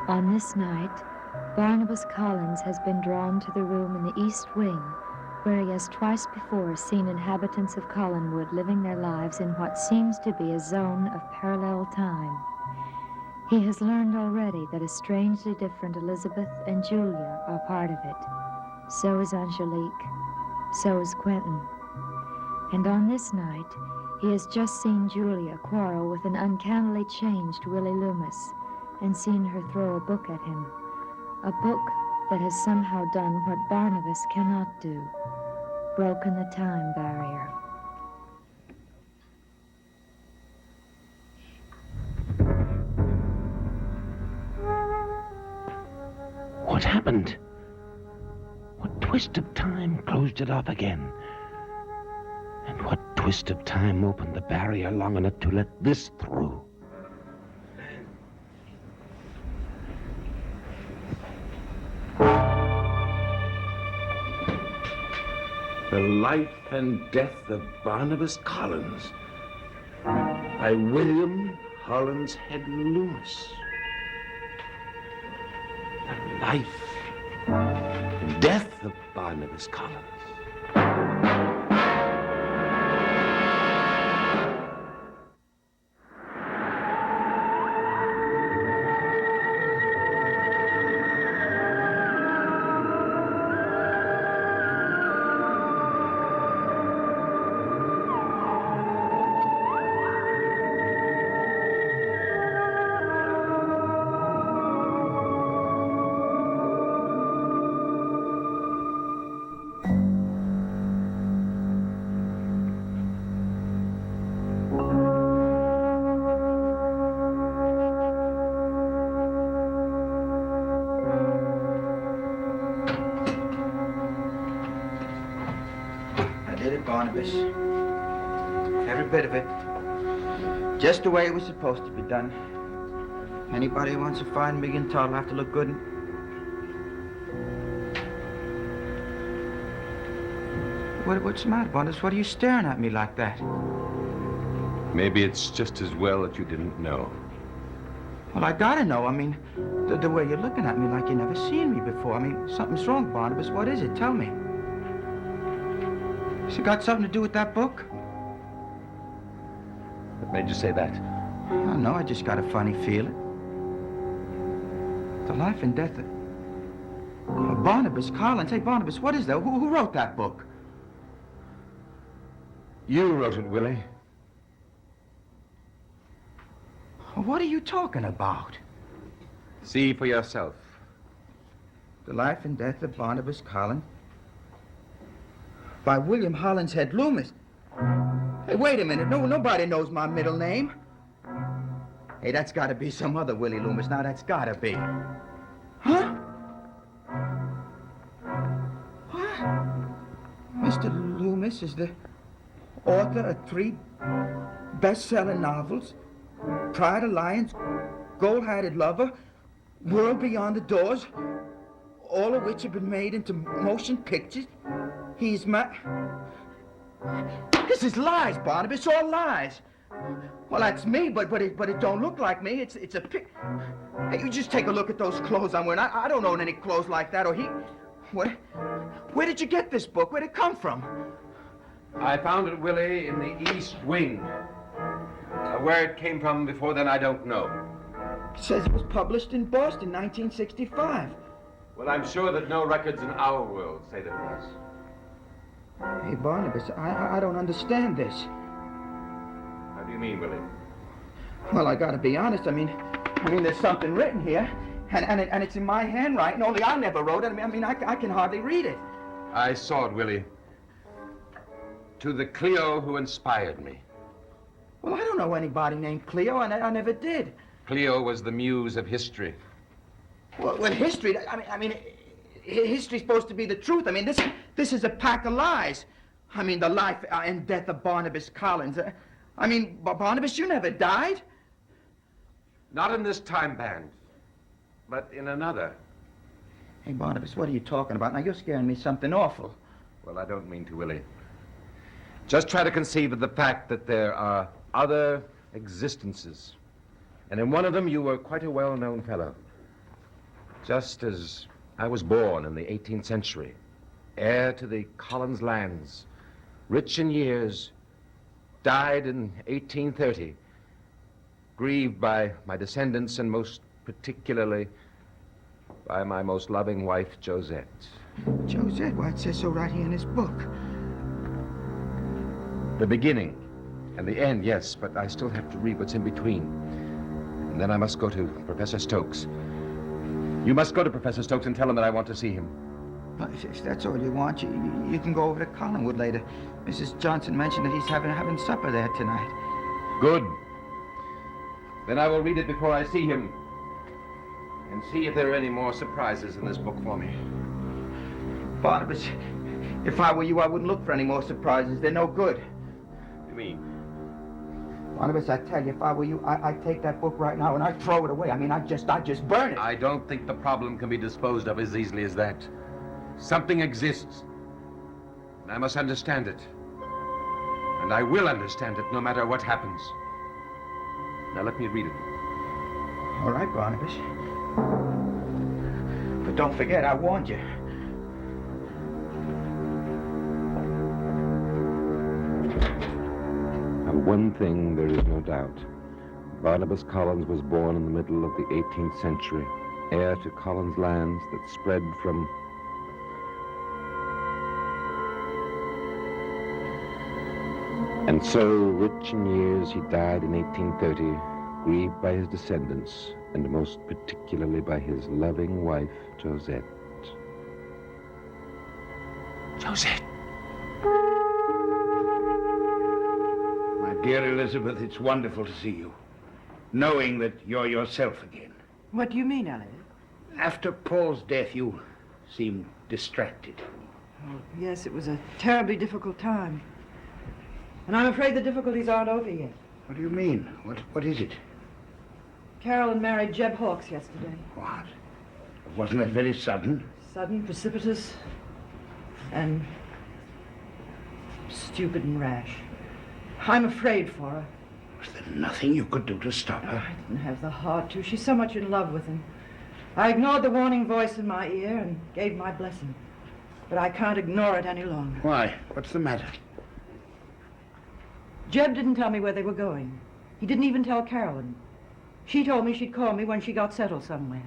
On this night, Barnabas Collins has been drawn to the room in the East Wing, where he has twice before seen inhabitants of Collinwood living their lives in what seems to be a zone of parallel time. He has learned already that a strangely different Elizabeth and Julia are part of it. So is Angelique. So is Quentin. And on this night, he has just seen Julia quarrel with an uncannily changed Willie Loomis and seen her throw a book at him. A book that has somehow done what Barnabas cannot do, broken the time barrier. What happened? What twist of time closed it off again? And what twist of time opened the barrier long enough to let this through? The Life and Death of Barnabas Collins by William Hollinshead Loomis. The Life and Death of Barnabas Collins. Barnabas. Every bit of it. Just the way it was supposed to be done. Anybody who wants to find me in town will have to look good and... What's the matter, Barnabas? What are you staring at me like that? Maybe it's just as well that you didn't know. Well, I gotta know. I mean, the way you're looking at me like you never seen me before. I mean, something's wrong, Barnabas. What is it? Tell me. Has it got something to do with that book? What made you say that? I don't know. I just got a funny feeling. The Life and Death of Barnabas Collins. Hey, Barnabas, what is that? Who wrote that book? You wrote it, Willie. What are you talking about? See for yourself. The Life and Death of Barnabas Collins by William Hollinshead Loomis. Hey, wait a minute. Nobody knows my middle name. Hey, that's got to be some other Willie Loomis. Now, that's got to be. Huh? What? Mr. Loomis is the author of 3 best-selling novels, Pride Alliance, Gold-Hatted Lover, World Beyond the Doors, all of which have been made into motion pictures. He's This is lies, Barnabas. It's all lies. Well, that's me, but it don't look like me. It's a pic. Hey, you just take a look at those clothes I'm wearing. I don't own any clothes like that, or he... Where did you get this book? Where'd it come from? I found it, Willie, in the East Wing. Where it came from before then, I don't know. It says it was published in Boston, 1965. Well, I'm sure that no records in our world say that it was. Hey, Barnabas, I don't understand this. How do you mean, Willie? Well, I gotta be honest. I mean, there's something written here, and it's in my handwriting, only I never wrote it. I can hardly read it. I saw it, Willie. To the Cleo who inspired me. Well, I don't know anybody named Cleo, and I never did. Cleo was the muse of history. Well, history, history's supposed to be the truth. This is a pack of lies. The life and death of Barnabas Collins. Barnabas, you never died. Not in this time band, but in another. Hey, Barnabas, what are you talking about? Now, you're scaring me something awful. Well, I don't mean to, Willie. Just try to conceive of the fact that there are other existences. And in one of them, you were quite a well-known fellow. Just as I was born in the 18th century, heir to the Collins lands, rich in years, died in 1830, grieved by my descendants and most particularly by my most loving wife, Josette. Josette, why, it says so right here in his book. The beginning and the end, yes, but I still have to read what's in between. And then I must go to Professor Stokes. You must go to Professor Stokes and tell him that I want to see him. Well, if that's all you want, you can go over to Collinwood later. Mrs. Johnson mentioned that he's having supper there tonight. Good. Then I will read it before I see him and see if there are any more surprises in this book for me. Barnabas, if I were you, I wouldn't look for any more surprises. They're no good. What do you mean? Barnabas, I tell you, if I were you, I'd take that book right now and I'd throw it away. I mean, I'd just burn it. I don't think the problem can be disposed of as easily as that. Something exists, and I must understand it. And I will understand it no matter what happens. Now let me read it. All right, Barnabas. But don't forget, I warned you. Of one thing there is no doubt. Barnabas Collins was born in the middle of the 18th century, heir to Collins lands that spread from... And so, rich in years, he died in 1830, grieved by his descendants, and most particularly by his loving wife, Josette. Josette! My dear Elizabeth, it's wonderful to see you, knowing that you're yourself again. What do you mean, Elliot? After Paul's death, you seemed distracted. Oh, yes, it was a terribly difficult time. And I'm afraid the difficulties aren't over yet. What do you mean? What is it? Carolyn married Jeb Hawkes yesterday. What? Wasn't that very sudden? Sudden, precipitous, and stupid and rash. I'm afraid for her. Was there nothing you could do to stop her? I didn't have the heart to. She's so much in love with him. I ignored the warning voice in my ear and gave my blessing. But I can't ignore it any longer. Why? What's the matter? Jeb didn't tell me where they were going. He didn't even tell Carolyn. She told me she'd call me when she got settled somewhere.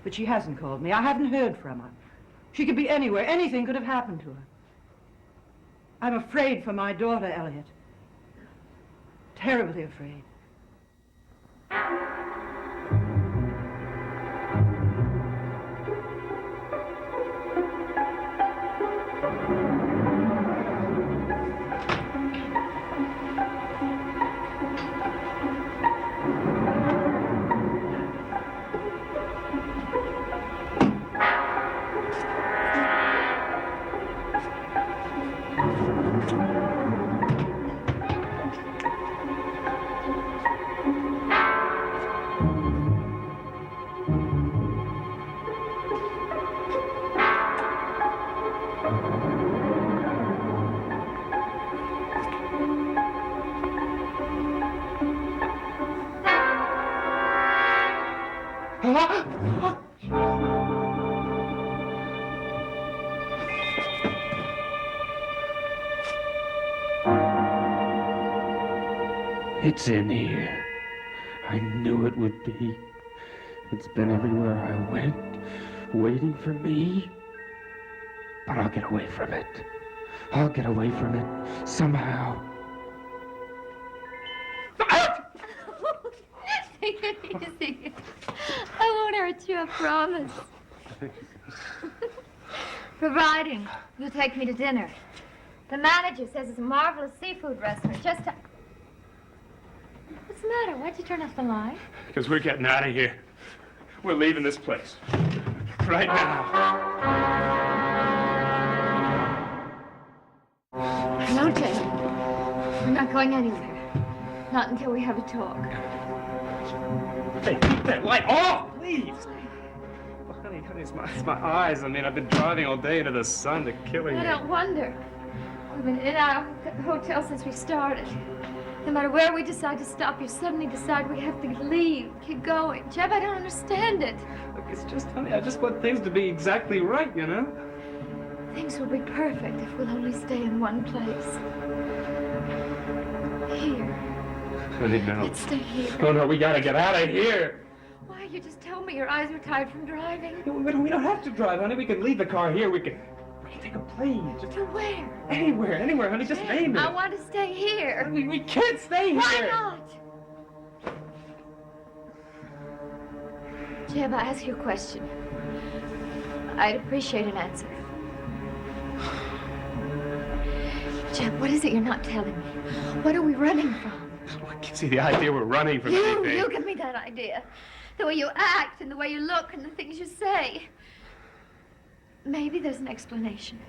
But she hasn't called me. I haven't heard from her. She could be anywhere. Anything could have happened to her. I'm afraid for my daughter, Elliot. Terribly afraid. It's in here. I knew it would be. It's been everywhere I went, waiting for me. But I'll get away from it. I'll get away from it somehow. Take it easy. I won't hurt you, I promise. Providing you'll take me to dinner. The manager says it's a marvelous seafood restaurant. Just to... What's the matter? Why'd you turn off the light? Because we're getting out of here. We're leaving this place. Right now. No, Jane. We're not going anywhere. Not until we have a talk. Hey, keep that light off, please. Well, honey, it's my eyes. I mean, I've been driving all day into the sun. They're killing me. I don't wonder. We've been in and out of the hotel since we started. No matter where we decide to stop, you suddenly decide we have to leave, keep going. Jeb, I don't understand it. Look, it's just, honey, I just want things to be exactly right, you know? Things will be perfect if we'll only stay in one place. Here. Honey, no. Let's stay here. Oh, no, we gotta get out of here. Why, you just told me your eyes were tired from driving. We don't have to drive, honey. We can leave the car here. We can take a plane. Just To where? anywhere, honey. Just name it. I want to stay here. We can't stay here. Why not? Jeb, I ask you a question. I'd appreciate an answer. Jeb, what is it you're not telling me? What are we running from? I can see the idea we're running from anything. You give me that idea. The way you act and the way you look and the things you say. Maybe there's an explanation.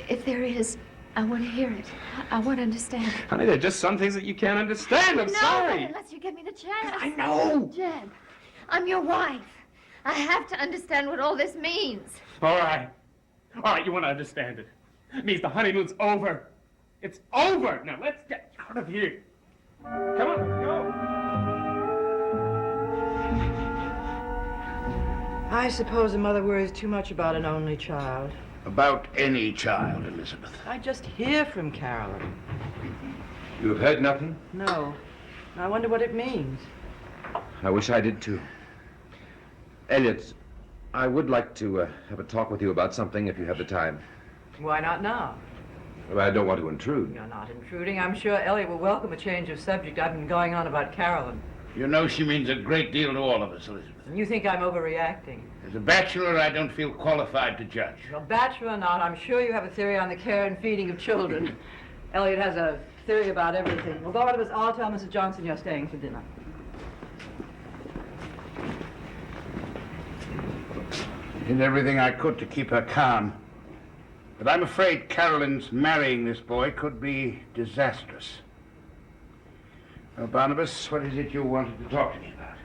If there is, I want to hear it. I want to understand it. Honey, there are just some things that you can't understand. I'm No, sorry. but unless you give me the chance. I know. Jeb, I'm your wife. I have to understand what all this means. All right, you want to understand it. It means the honeymoon's over. It's over. Now, let's get out of here. Come on, let's go. I suppose a mother worries too much about an only child. About any child, Elizabeth. I just hear from Carolyn. You have heard nothing? No. I wonder what it means. I wish I did too. Elliot, I would like to have a talk with you about something if you have the time. Why not now? Well, I don't want to intrude. You're not intruding. I'm sure Elliot will welcome a change of subject. I've been going on about Carolyn. You know she means a great deal to all of us, Elizabeth. And you think I'm overreacting? As a bachelor, I don't feel qualified to judge. Well, bachelor or not, I'm sure you have a theory on the care and feeding of children. Elliot has a theory about everything. Well, Barnabas, I'll tell Mrs. Johnson you're staying for dinner. Did everything I could to keep her calm. But I'm afraid Carolyn's marrying this boy could be disastrous. Well, Barnabas, what is it you wanted to talk to me about?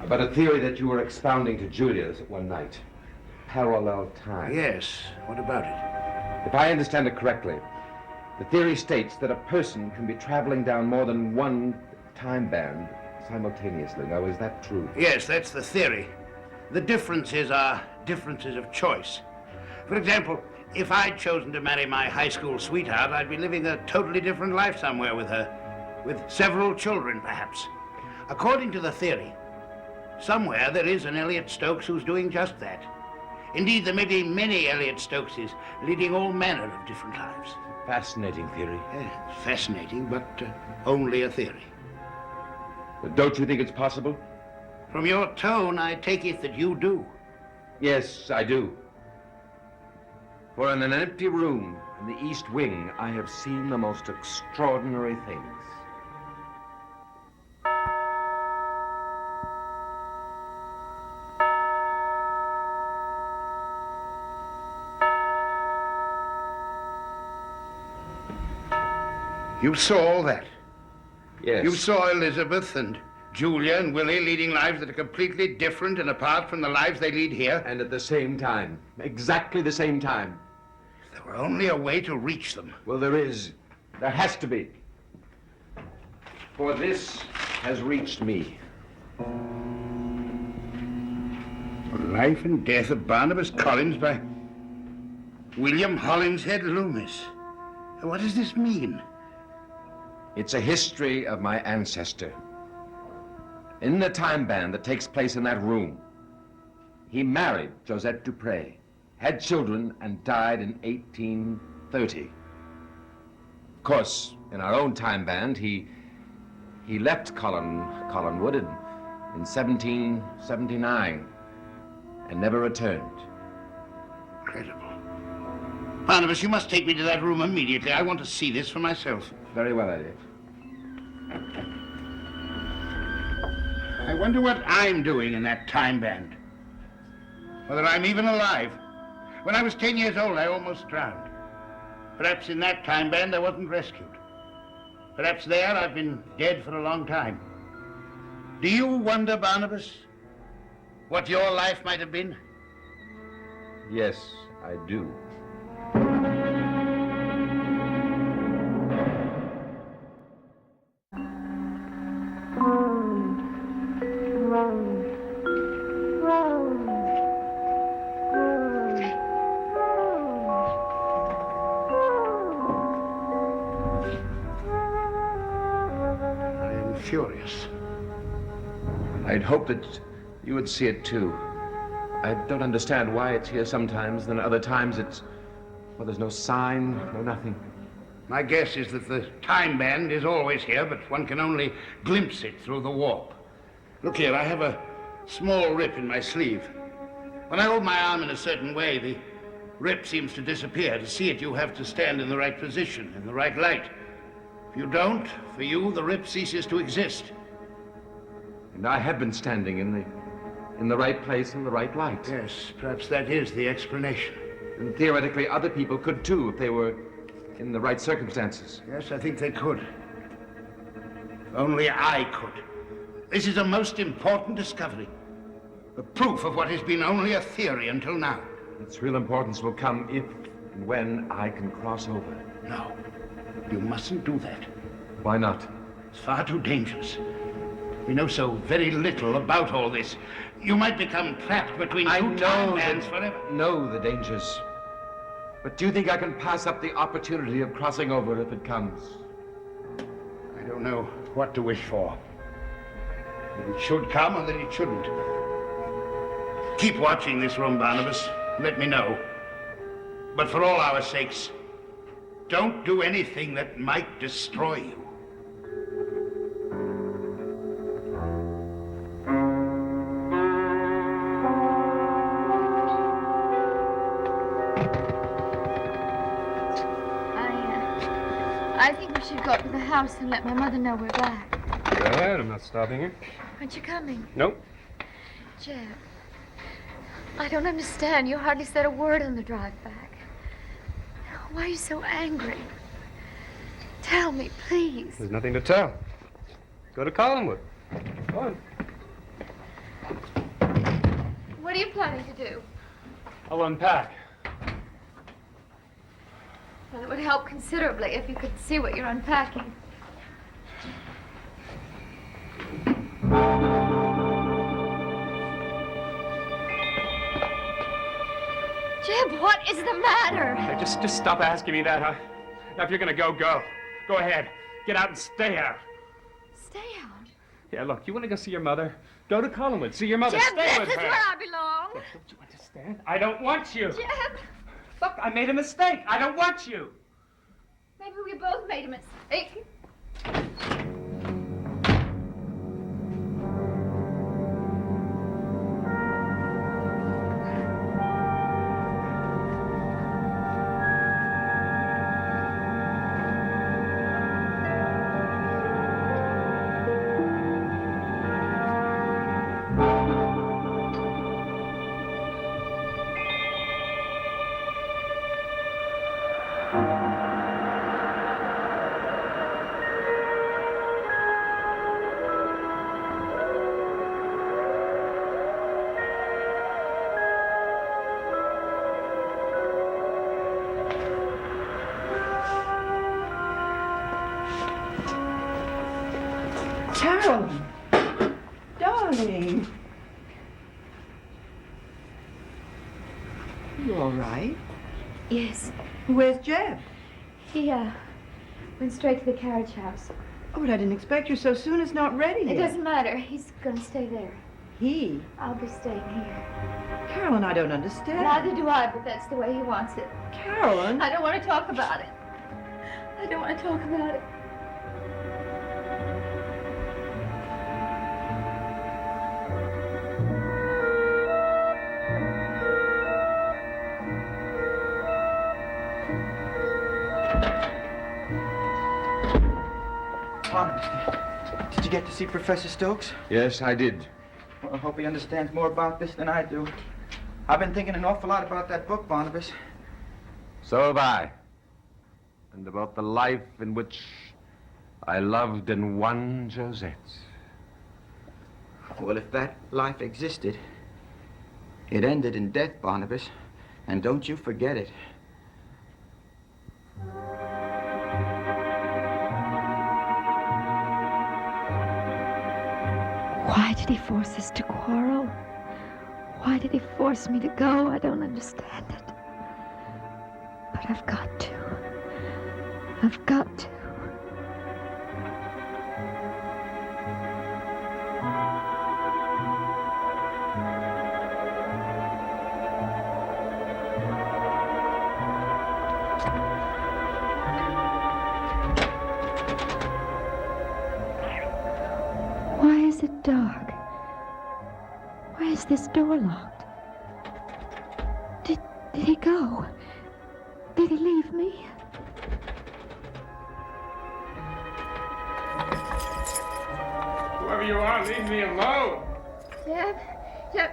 About a theory that you were expounding to Julia one night. Parallel time. Yes, what about it? If I understand it correctly, the theory states that a person can be traveling down more than one time band simultaneously. Now, is that true? Yes, that's the theory. The differences are differences of choice. For example, if I'd chosen to marry my high school sweetheart, I'd be living a totally different life somewhere with her, with several children, perhaps. According to the theory, somewhere there is an Elliot Stokes who's doing just that. Indeed, there may be many Elliot Stokeses leading all manner of different lives. Fascinating theory. Fascinating, but only a theory. But don't you think it's possible? From your tone, I take it that you do. Yes, I do. For in an empty room in the East Wing, I have seen the most extraordinary things. You saw all that? Yes. You saw Elizabeth and Julia and Willie leading lives that are completely different and apart from the lives they lead here? And at the same time. Exactly the same time. There were only a way to reach them. Well, there is. There has to be. For this has reached me. Life and Death of Barnabas Collins by William Hollinshead Loomis. What does this mean? It's a history of my ancestor. In the time band that takes place in that room, he married Josette Dupre, had children, and died in 1830. Of course, in our own time band, he left Collinwood in 1779 and never returned. Incredible. Barnabas, you must take me to that room immediately. I want to see this for myself. Very well, Elliot. I wonder what I'm doing in that time band. Whether I'm even alive. When I was 10 years old, I almost drowned. Perhaps in that time band I wasn't rescued. Perhaps there I've been dead for a long time. Do you wonder, Barnabas, what your life might have been? Yes, I do. I'm furious. I'd hope that you would see it too. I don't understand why it's here sometimes, then other times it's... well, there's no sign, no nothing. My guess is that the time band is always here, but one can only glimpse it through the warp. Look here, I have a small rip in my sleeve. When I hold my arm in a certain way, the rip seems to disappear. To see it, you have to stand in the right position, in the right light. If you don't, for you, the rip ceases to exist. And I have been standing in the right place in the right light. Yes, perhaps that is the explanation. And theoretically, other people could too if they were in the right circumstances. Yes, I think they could. If only I could. This is a most important discovery. The proof of what has been only a theory until now. Its real importance will come if and when I can cross over. No, you mustn't do that. Why not? It's far too dangerous. We know so very little about all this. You might become trapped between two time bands forever. Know the dangers. But do you think I can pass up the opportunity of crossing over if it comes? I don't know what to wish for. That it should come or that it shouldn't. Keep watching this room, Barnabas. Let me know. But for all our sakes, don't do anything that might destroy you. I think we should go up to the house and let my mother know we're back. Go ahead, I'm not stopping you. Aren't you coming? Nope. Jeb, I don't understand. You hardly said a word on the drive back. Why are you so angry? Tell me, please. There's nothing to tell. Go to Collinwood. Go on. What are you planning to do? I'll unpack. Well, it would help considerably if you could see what you're unpacking. Jeb, what is the matter? Hey, just stop asking me that, huh? Now, if you're gonna go, go. Go ahead. Get out and stay out. Stay out. Yeah, look, you want to go see your mother? Go to Collinwood. See your mother. Jeb, Stay with this is her. where I belong. Don't you understand? I don't want you. Jeb, Look, I made a mistake. I don't want you. maybe we both made a mistake. Carolyn, darling. You all right? Yes. Where's Jeb? He, went straight to the carriage house. Oh, but I didn't expect you so soon. It's not ready It yet. doesn't matter. He's gonna stay there. He? I'll be staying here. Carolyn, I don't understand. Neither do I, but that's the way he wants it. Carolyn? I don't want to talk about it. I don't want to talk about it. Barnabas, did you get to see Professor Stokes? Yes, I did. Well, I hope he understands more about this than I do. I've been thinking an awful lot about that book, Barnabas. So have I. And about the life in which I loved and won Josette. Well, if that life existed, it ended in death, Barnabas. And don't you forget it. Why did he force us to quarrel? Why did he force me to go? I don't understand it. But I've got to. I've got to. Why is it dark? Why is this door locked? Did he go? Did he leave me? Whoever you are, leave me alone. Jeb,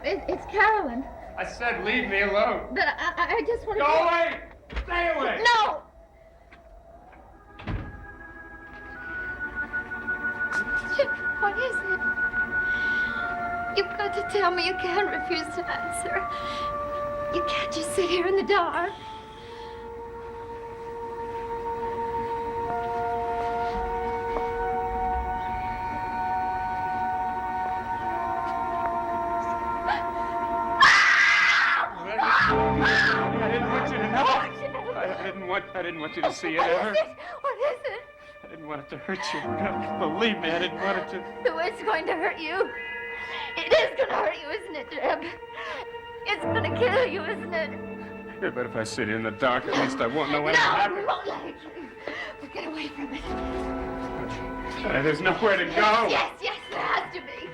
it's Carolyn. I said leave me alone. But I just want to... Go away! Stay away! No! Jeb, what is it? You've got to tell me. You can't refuse to answer. You can't just sit here in the dark. I didn't want you to see it. What is it? What is it? I didn't want it to hurt you. Believe me, I didn't want it to. The way it's going to hurt you. It is going to hurt you, isn't it, Jeb? It's going to kill you, isn't it? Yeah, but if I sit here in the dark, at least I won't know what No, happened. we won't let it kill you. We'll get away from it. There's nowhere to go. Yes, there has to be.